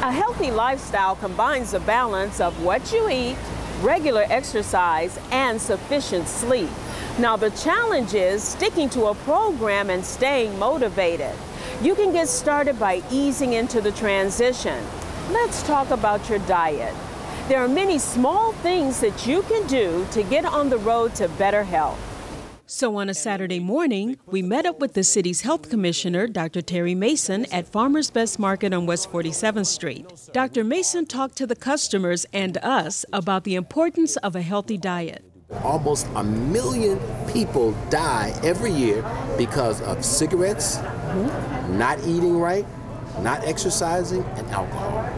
A healthy lifestyle combines the balance of what you eat, regular exercise, and sufficient sleep. Now, the challenge is sticking to a program and staying motivated. You can get started by easing into the transition. Let's talk about your diet. There are many small things that you can do to get on the road to better health. So on a Saturday morning, we met up with the city's health commissioner, Dr. Terry Mason, at Farmers Best Market on West 47th Street. Dr. Mason talked to the customers and us about the importance of a healthy diet. Almost 1 million people die every year because of cigarettes, not eating right, not exercising, and alcohol.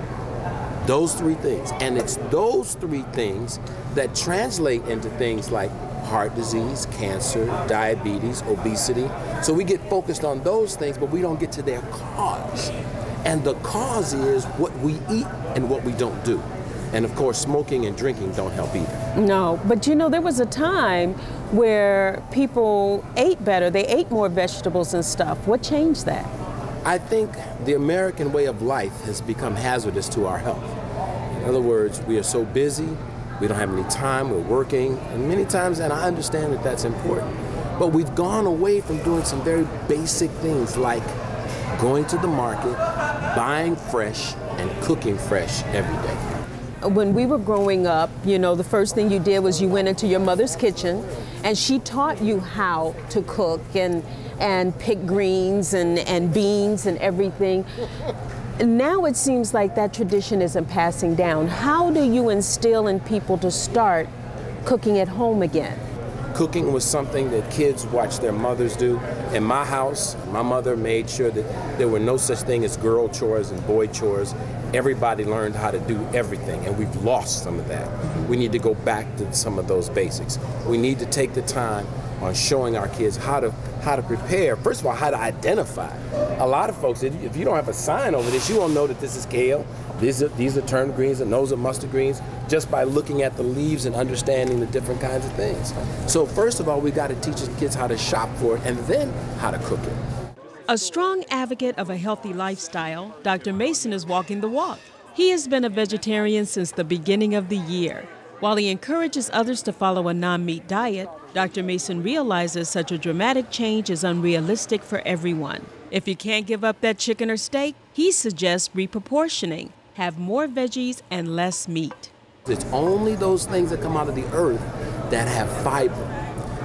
Those three things. And it's those three things that translate into things like heart disease, cancer, diabetes, obesity. So we get focused on those things, but we don't get to their cause. And the cause is what we eat and what we don't do. And of course, smoking and drinking don't help either. No, but you know, there was a time where people ate better. They ate more vegetables and stuff. What changed that? I think the American way of life has become hazardous to our health. In other words, we are so busy, we don't have any time, we're working, and many times, and I understand that that's important, but we've gone away from doing some very basic things like going to the market, buying fresh, and cooking fresh every day. When we were growing up, you know, the first thing you did was you went into your mother's kitchen and she taught you how to cook and pick greens and beans and everything. Now it seems like that tradition isn't passing down. How do you instill in people to start cooking at home again? Cooking was something that kids watched their mothers do. In my house, my mother made sure that there were no such thing as girl chores and boy chores. Everybody learned how to do everything, and we've lost some of that. We need to go back to some of those basics. We need to take the time on showing our kids how to prepare. First of all, how to identify. A lot of folks, if you don't have a sign over this, you won't know that this is kale. These are turnip greens, and those are mustard greens, just by looking at the leaves and understanding the different kinds of things. So first of all, we got to teach the kids how to shop for it, and then how to cook it. A strong advocate of a healthy lifestyle, Dr. Mason is walking the walk. He has been a vegetarian since the beginning of the year. While he encourages others to follow a non-meat diet, Dr. Mason realizes such a dramatic change is unrealistic for everyone. If you can't give up that chicken or steak, he suggests reproportioning. Have more veggies and less meat. It's only those things that come out of the earth that have fiber.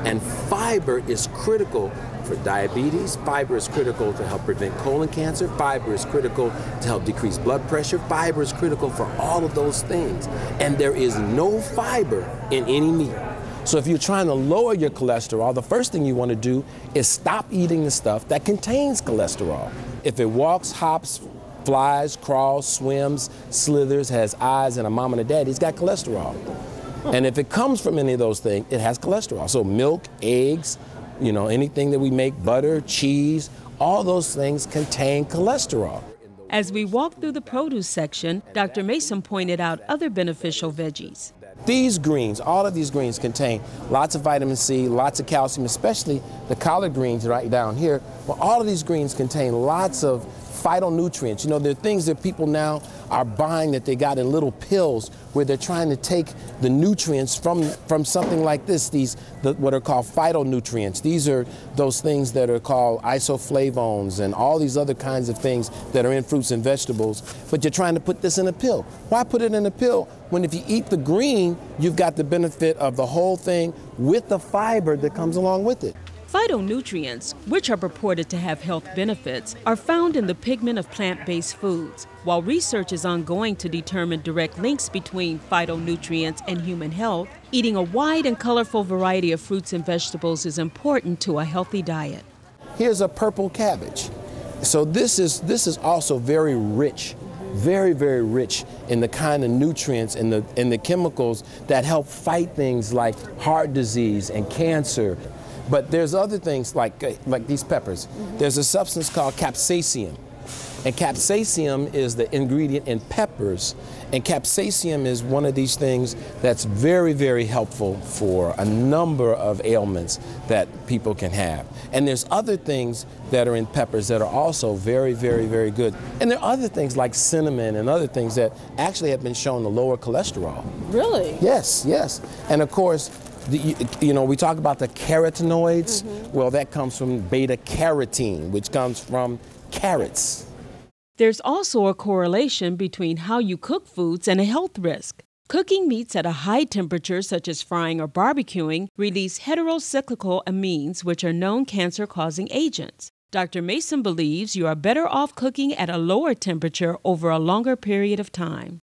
And fiber is critical for diabetes. Fiber is critical to help prevent colon cancer. Fiber is critical to help decrease blood pressure. Fiber is critical for all of those things. And there is no fiber in any meat. So if you're trying to lower your cholesterol, the first thing you want to do is stop eating the stuff that contains cholesterol. If it walks, hops, flies, crawls, swims, slithers, has eyes, and a mom and a dad, it's got cholesterol. And if it comes from any of those things, it has cholesterol. So milk, eggs, you know, anything that we make, butter, cheese, all those things contain cholesterol. As we walk through the produce section, Dr. Mason pointed out other beneficial veggies. These greens, all of these greens contain lots of vitamin C, lots of calcium, especially the collard greens right down here. But all of these greens contain lots of phytonutrients. You know, there are things that people now are buying that they got in little pills where they're trying to take the nutrients from something like this, what are called phytonutrients. These are those things that are called isoflavones and all these other kinds of things that are in fruits and vegetables, but you're trying to put this in a pill. Why put it in a pill when if you eat the green, you've got the benefit of the whole thing with the fiber that comes along with it? Phytonutrients, which are purported to have health benefits, are found in the pigment of plant-based foods. While research is ongoing to determine direct links between phytonutrients and human health, eating a wide and colorful variety of fruits and vegetables is important to a healthy diet. Here's a purple cabbage. So this is also very rich, very, very rich in the kind of nutrients and the chemicals that help fight things like heart disease and cancer. But there's other things like these peppers. There's a substance called capsaicin. And capsaicin is the ingredient in peppers. And capsaicin is one of these things that's very, very helpful for a number of ailments that people can have. And there's other things that are in peppers that are also very, very, very good. And there are other things like cinnamon and other things that actually have been shown to lower cholesterol. Really? Yes, yes. And of course, we talk about the carotenoids. Well, that comes from beta carotene, which comes from carrots. There's also a correlation between how you cook foods and a health risk. Cooking meats at a high temperature, such as frying or barbecuing, release heterocyclical amines, which are known cancer-causing agents. Dr. Mason believes you are better off cooking at a lower temperature over a longer period of time.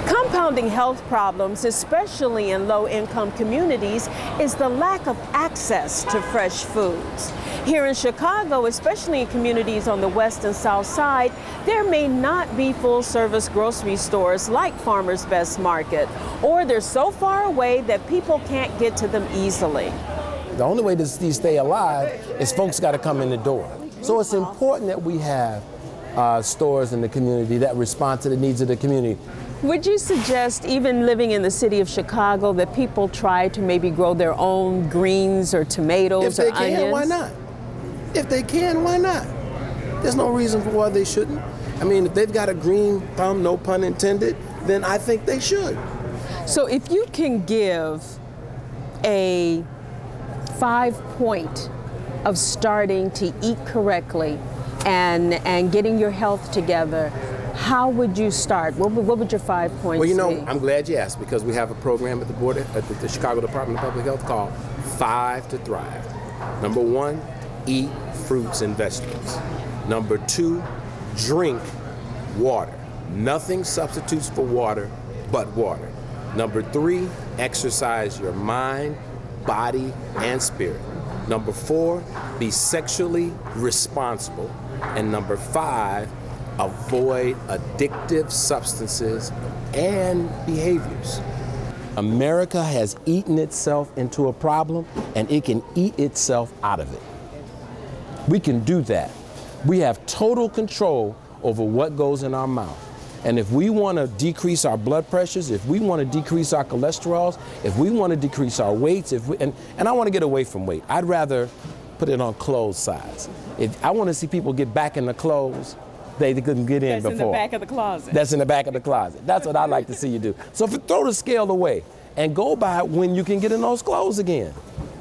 Compounding health problems, especially in low-income communities, is the lack of access to fresh foods. Here in Chicago, especially in communities on the west and south side, there may not be full-service grocery stores like Farmer's Best Market, or they're so far away that people can't get to them easily. The only way to stay alive is folks got to come in the door. So it's important that we have stores in the community that respond to the needs of the community. Would you suggest, even living in the city of Chicago, that people try to maybe grow their own greens or tomatoes or onions? If they can, why not? If they can, why not? There's no reason for why they shouldn't. I mean, if they've got a green thumb, no pun intended, then I think they should. So if you can give a 5-point of starting to eat correctly and getting your health together, how would you start? What would your 5 points be? Well, I'm glad you asked, because we have a program at the Chicago Department of Public Health called 5 to Thrive. Number 1, eat fruits and vegetables. Number 2, drink water. Nothing substitutes for water but water. Number 3, exercise your mind, body, and spirit. Number 4, be sexually responsible. And number 5, avoid addictive substances and behaviors. America has eaten itself into a problem, and it can eat itself out of it. We can do that. We have total control over what goes in our mouth. And if we want to decrease our blood pressures, if we want to decrease our cholesterols, if we want to decrease our weights, and I want to get away from weight. I'd rather put it on clothes size. If I want to see people get back in the clothes they couldn't get in before. That's in the back of the closet. That's in the back of the closet. That's what I'd like to see you do. So throw the scale away and go by when you can get in those clothes again.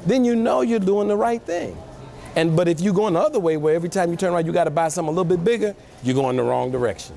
Then you know you're doing the right thing. But if you're going the other way, where every time you turn around you got to buy something a little bit bigger, you're going the wrong direction.